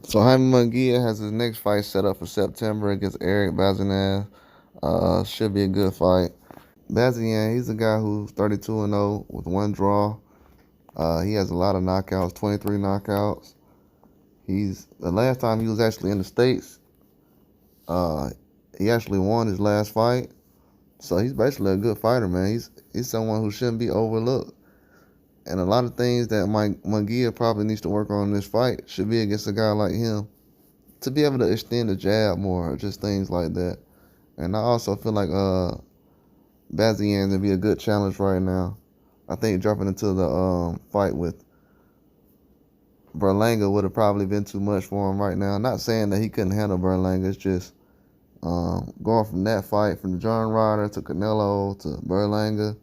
So Jaime Munguia has his next fight set up for September against Erik Bazinyan. Should be a good fight. Bazinyan, he's a guy who's 32-0 with one draw. He has a lot of knockouts, 23 knockouts. He's the last time he was actually in the States. Uh, he actually won his last fight. So he's basically a good fighter, man. He's someone who shouldn't be overlooked. And a lot of things that Mike Munguia probably needs to work on in this fight should be against a guy like him to be able to extend the jab more, just things like that. And I also feel like Bazian would be a good challenge right now. I think jumping into the fight with Berlanga would have probably been too much for him right now. Not saying that he couldn't handle Berlanga. It's just going from that fight, from the John Ryder to Canelo to Berlanga.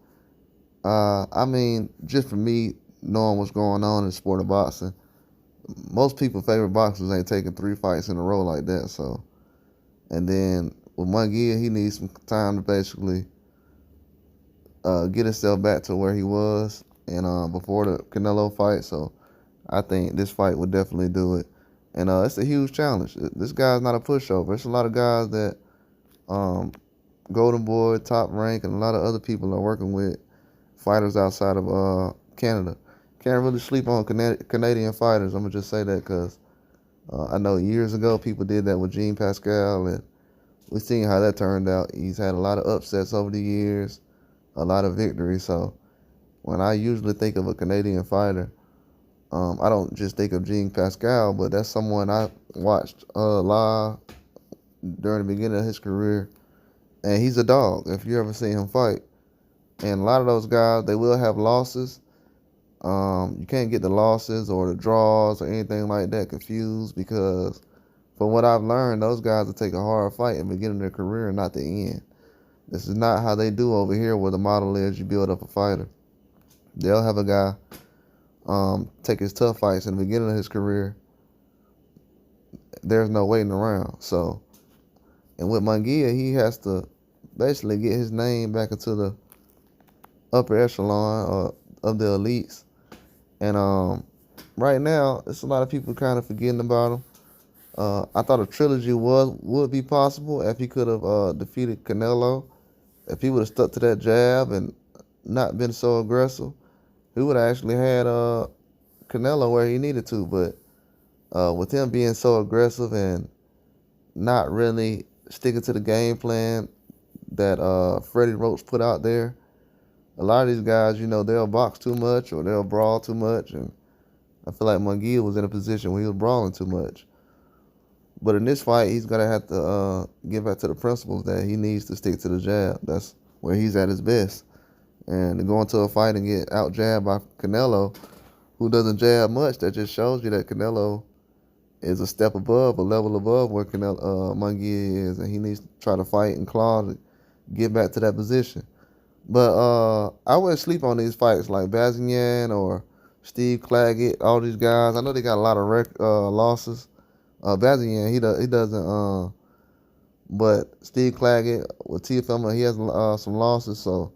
I mean, just for me knowing what's going on in the sport of boxing, most people's favorite boxers ain't taking 3 fights in a row like that. So, and then with Munguia, he needs some time to basically get himself back to where he was and before the Canelo fight. So I think this fight would definitely do it. And it's a huge challenge. This guy's not a pushover. It's a lot of guys that um, Golden Boy, Top Rank, and a lot of other people are working with fighters outside of Canada. Can't really sleep on Canadian fighters. I'm going to just say that because I know years ago people did that with Jean Pascal, and we've seen how that turned out. He's had a lot of upsets over the years, a lot of victories. So when I usually think of a Canadian fighter, I don't just think of Jean Pascal, but that's someone I watched live during the beginning of his career. And he's a dog if you ever see him fight. And a lot of those guys, they will have losses. You can't get the losses or the draws or anything like that confused because from what I've learned, those guys will take a hard fight in the beginning of their career and not the end. This is not how they do over here where the model is you build up a fighter. They'll have a guy take his tough fights in the beginning of his career. There's no waiting around. So, and with Munguia, he has to basically get his name back into the upper echelon of the elites. And right now, it's a lot of people kind of forgetting about him. I thought a trilogy would be possible if he could have defeated Canelo. If he would have stuck to that jab and not been so aggressive, he would have actually had Canelo where he needed to. But with him being so aggressive and not really sticking to the game plan that Freddie Roach put out there, a lot of these guys, they'll box too much or they'll brawl too much. And I feel like Munguia was in a position where he was brawling too much. But in this fight, he's going to have to get back to the principles that he needs to stick to the jab. That's where he's at his best. And to go into a fight and get out-jabbed by Canelo, who doesn't jab much, that just shows you that Canelo is a step above, a level above where Munguia is. And he needs to try to fight and claw to get back to that position. But I wouldn't sleep on these fights like Bazinyan or Steve Claggett, all these guys. I know they got a lot of losses. Bazinyan, he doesn't. But Steve Claggett with Teofimo, he has some losses. So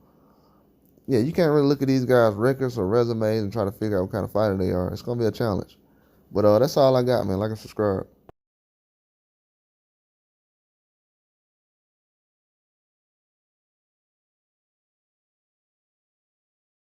yeah, you can't really look at these guys' records or resumes and try to figure out what kind of fighter they are. It's gonna be a challenge. But that's all I got, man. Like and subscribe.